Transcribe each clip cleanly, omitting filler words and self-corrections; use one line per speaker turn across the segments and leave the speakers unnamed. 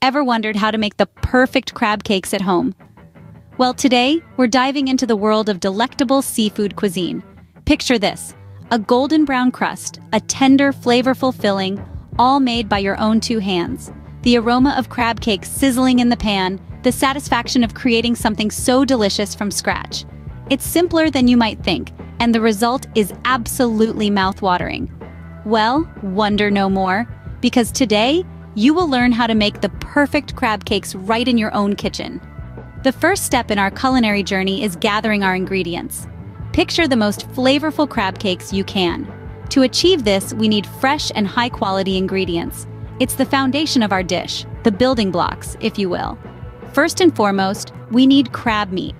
Ever wondered how to make the perfect crab cakes at home? Well, today, we're diving into the world of delectable seafood cuisine. Picture this: a golden brown crust, a tender, flavorful filling, all made by your own two hands. The aroma of crab cakes sizzling in the pan, the satisfaction of creating something so delicious from scratch. It's simpler than you might think, and the result is absolutely mouth-watering. Well, wonder no more, because today, you will learn how to make the perfect crab cakes right in your own kitchen. The first step in our culinary journey is gathering our ingredients. Picture the most flavorful crab cakes you can. To achieve this, we need fresh and high-quality ingredients. It's the foundation of our dish, the building blocks, if you will. First and foremost, we need crab meat.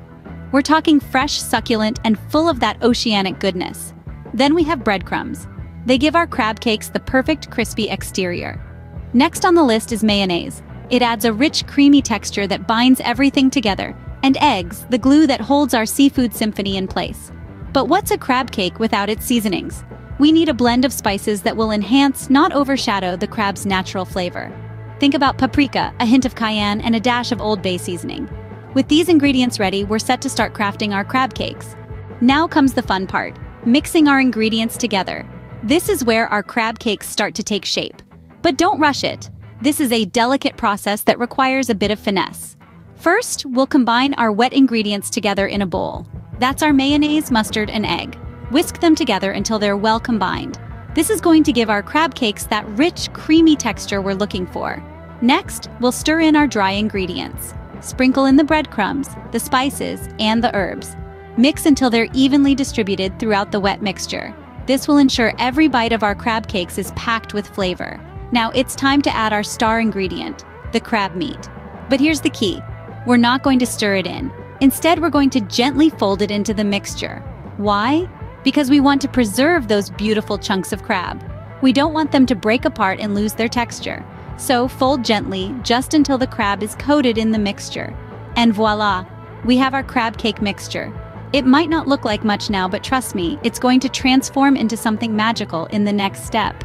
We're talking fresh, succulent, and full of that oceanic goodness. Then we have breadcrumbs. They give our crab cakes the perfect crispy exterior. Next on the list is mayonnaise. It adds a rich, creamy texture that binds everything together. And eggs, the glue that holds our seafood symphony in place. But what's a crab cake without its seasonings? We need a blend of spices that will enhance, not overshadow, the crab's natural flavor. Think about paprika, a hint of cayenne, and a dash of Old Bay seasoning. With these ingredients ready, we're set to start crafting our crab cakes. Now comes the fun part: mixing our ingredients together. This is where our crab cakes start to take shape. But don't rush it. This is a delicate process that requires a bit of finesse. First, we'll combine our wet ingredients together in a bowl. That's our mayonnaise, mustard, and egg. Whisk them together until they're well combined. This is going to give our crab cakes that rich, creamy texture we're looking for. Next, we'll stir in our dry ingredients. Sprinkle in the breadcrumbs, the spices, and the herbs. Mix until they're evenly distributed throughout the wet mixture. This will ensure every bite of our crab cakes is packed with flavor. Now it's time to add our star ingredient, the crab meat. But here's the key: we're not going to stir it in. Instead, we're going to gently fold it into the mixture. Why? Because we want to preserve those beautiful chunks of crab. We don't want them to break apart and lose their texture. So fold gently, just until the crab is coated in the mixture. And voila! We have our crab cake mixture. It might not look like much now, but trust me, it's going to transform into something magical in the next step.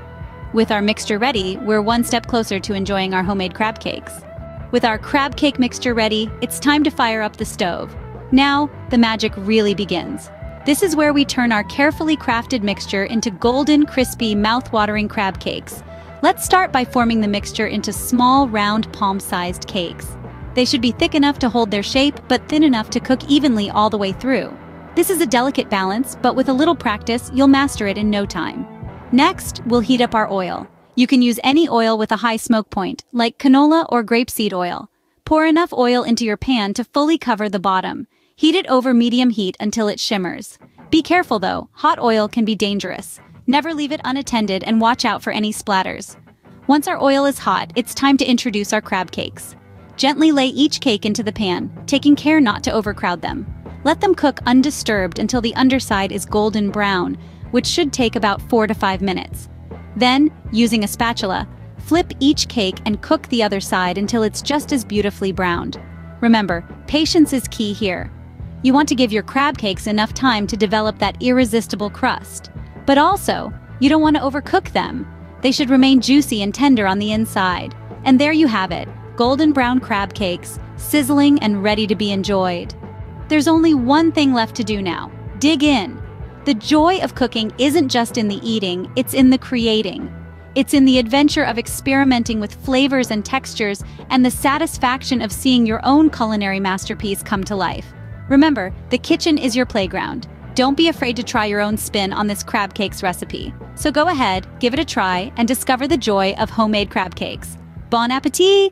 With our mixture ready, we're one step closer to enjoying our homemade crab cakes. With our crab cake mixture ready, it's time to fire up the stove. Now, the magic really begins. This is where we turn our carefully crafted mixture into golden, crispy, mouth-watering crab cakes. Let's start by forming the mixture into small, round, palm-sized cakes. They should be thick enough to hold their shape, but thin enough to cook evenly all the way through. This is a delicate balance, but with a little practice, you'll master it in no time. Next, we'll heat up our oil. You can use any oil with a high smoke point, like canola or grapeseed oil. Pour enough oil into your pan to fully cover the bottom. Heat it over medium heat until it shimmers. Be careful though, hot oil can be dangerous. Never leave it unattended and watch out for any splatters. Once our oil is hot, it's time to introduce our crab cakes. Gently lay each cake into the pan, taking care not to overcrowd them. Let them cook undisturbed until the underside is golden brown, which should take about 4 to 5 minutes. Then, using a spatula, flip each cake and cook the other side until it's just as beautifully browned. Remember, patience is key here. You want to give your crab cakes enough time to develop that irresistible crust. But also, you don't want to overcook them. They should remain juicy and tender on the inside. And there you have it, golden brown crab cakes, sizzling and ready to be enjoyed. There's only one thing left to do now: dig in. The joy of cooking isn't just in the eating, it's in the creating. It's in the adventure of experimenting with flavors and textures, and the satisfaction of seeing your own culinary masterpiece come to life. Remember, the kitchen is your playground. Don't be afraid to try your own spin on this crab cakes recipe. So go ahead, give it a try, and discover the joy of homemade crab cakes. Bon appétit!